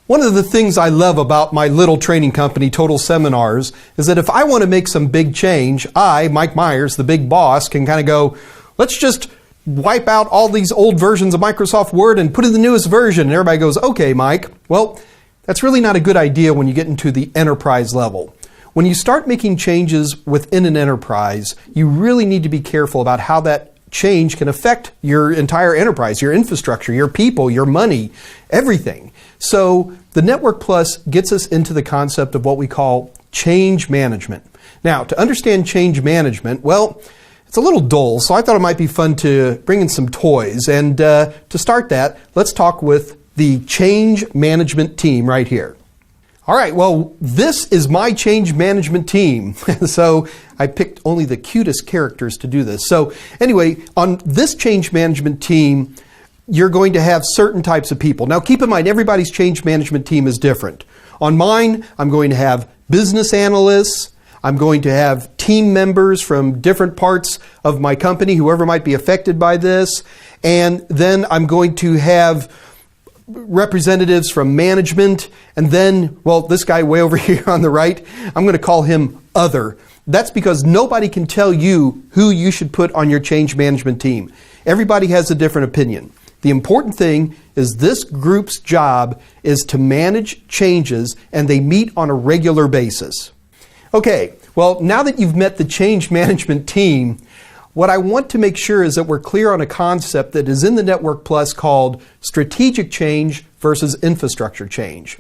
One of the things I love about my little training company, Total Seminars, is that if I want to make some big change, I, Mike Myers, the big boss, can kind of go, let's just wipe out all these old versions of Microsoft Word and put in the newest version. And everybody goes, okay, Mike. Well, that's really not a good idea when you get into the enterprise level. When you start making changes within an enterprise, you really need to be careful about how that change can affect your entire enterprise, your infrastructure, your people, your money, everything. So the Network Plus gets us into the concept of what we call change management. Now, to understand change management, well, it's a little dull, so I thought it might be fun to bring in some toys. And to start that, let's talk with the change management team right here. All right, well, this is my change management team. So I picked only the cutest characters to do this. So anyway, on this change management team, you're going to have certain types of people. Now keep in mind, everybody's change management team is different. On mine, I'm going to have business analysts. I'm going to have team members from different parts of my company, whoever might be affected by this. And then I'm going to have representatives from management. And then, well, this guy way over here on the right, I'm going to call him other. That's because nobody can tell you who you should put on your change management team. Everybody has a different opinion. The important thing is this group's job is to manage changes, and they meet on a regular basis. Okay, well, now that you've met the change management team, what I want to make sure is that we're clear on a concept that is in the Network Plus called strategic change versus infrastructure change.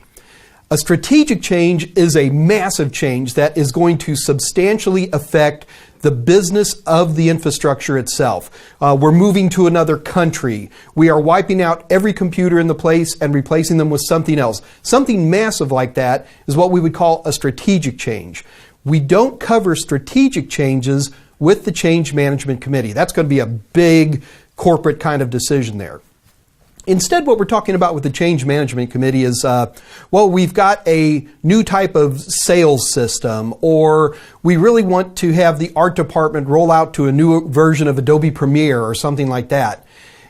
A strategic change is a massive change that is going to substantially affect the business of the infrastructure itself. We're moving to another country. We are wiping out every computer in the place and replacing them with something else. Something massive like that is what we would call a strategic change. We don't cover strategic changes with the Change Management Committee. That's going to be a big corporate kind of decision there. Instead, what we're talking about with the Change Management Committee is, well, we've got a new type of sales system, or we really want to have the art department roll out to a new version of Adobe Premiere or something like that.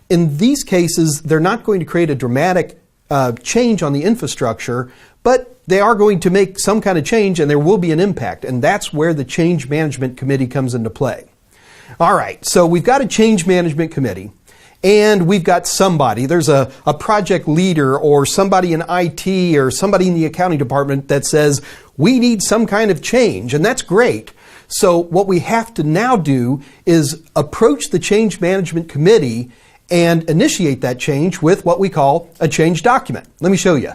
In these cases, they're not going to create a dramatic change on the infrastructure, but they are going to make some kind of change and there will be an impact. And that's where the Change Management Committee comes into play. All right, so we've got a Change Management Committee. And we've got somebody, there's a project leader or somebody in IT or somebody in the accounting department that says, we need some kind of change, and that's great. So what we have to now do is approach the Change Management Committee and initiate that change with what we call a change document. Let me show you.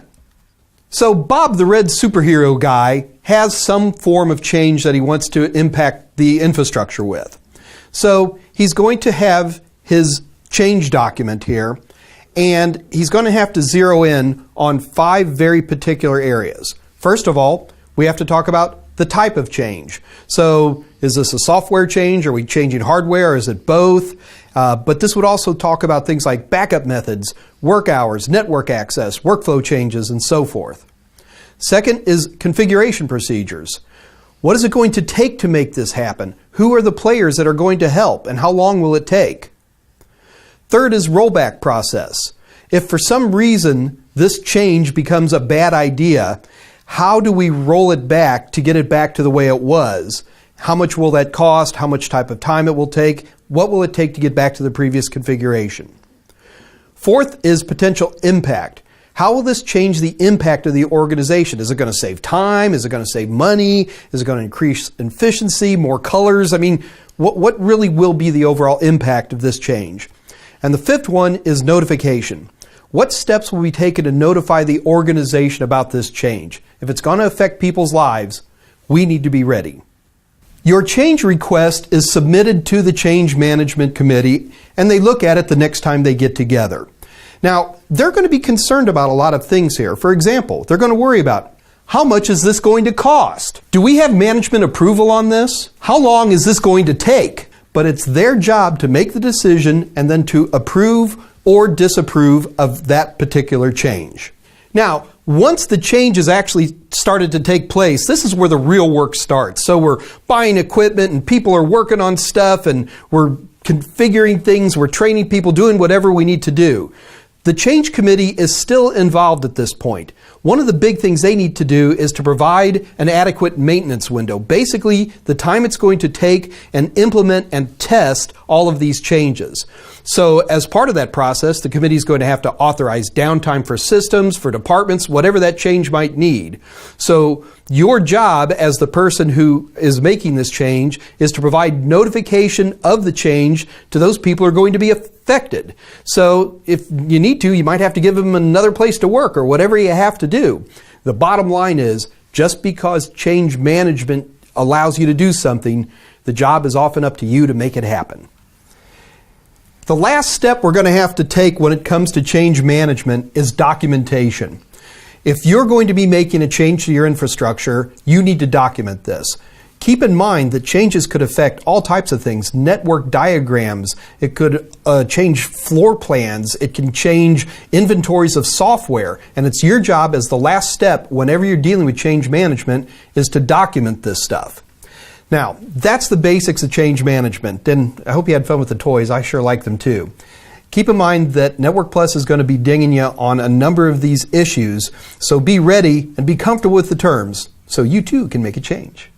So Bob the Red Superhero guy has some form of change that he wants to impact the infrastructure with. So he's going to have his change document here, and he's going to have to zero in on 5 very particular areas. First of all, we have to talk about the type of change. So is this a software change? Are we changing hardware? Or is it both? But this would also talk about things like backup methods, work hours, network access, workflow changes, and so forth. Second is configuration procedures. What is it going to take to make this happen? Who are the players that are going to help, and how long will it take? Third is rollback process. If for some reason this change becomes a bad idea, how do we roll it back to get it back to the way it was? How much will that cost? How much type of time it will take? What will it take to get back to the previous configuration? Fourth is potential impact. How will this change the impact of the organization? Is it going to save time? Is it going to save money? Is it going to increase efficiency, more colors? I mean, what really will be the overall impact of this change? And the fifth one is notification. What steps will be taken to notify the organization about this change? If it's going to affect people's lives, we need to be ready. Your change request is submitted to the Change Management Committee, and they look at it the next time they get together. Now, they're going to be concerned about a lot of things here. For example, they're going to worry about, how much is this going to cost? Do we have management approval on this? How long is this going to take? But it's their job to make the decision and then to approve or disapprove of that particular change. Now, once the change has actually started to take place, this is where the real work starts. So we're buying equipment and people are working on stuff and we're configuring things, we're training people, doing whatever we need to do. The change committee is still involved at this point. one of the big things they need to do is to provide an adequate maintenance window. Basically, the time it's going to take and implement and test all of these changes. So as part of that process, the committee is going to have to authorize downtime for systems, for departments, whatever that change might need. So your job as the person who is making this change is to provide notification of the change to those people who are going to be affected. So if you need to, you might have to give them another place to work or whatever you have to do. The bottom line is, just because change management allows you to do something, the job is often up to you to make it happen. The last step we're going to have to take when it comes to change management is documentation. If you're going to be making a change to your infrastructure, you need to document this. Keep in mind that changes could affect all types of things. Network diagrams, it could change floor plans, it can change inventories of software, and it's your job as the last step whenever you're dealing with change management is to document this stuff. Now, that's the basics of change management, and I hope you had fun with the toys. I sure like them too. Keep in mind that Network Plus is going to be dinging you on a number of these issues, so be ready and be comfortable with the terms so you too can make a change.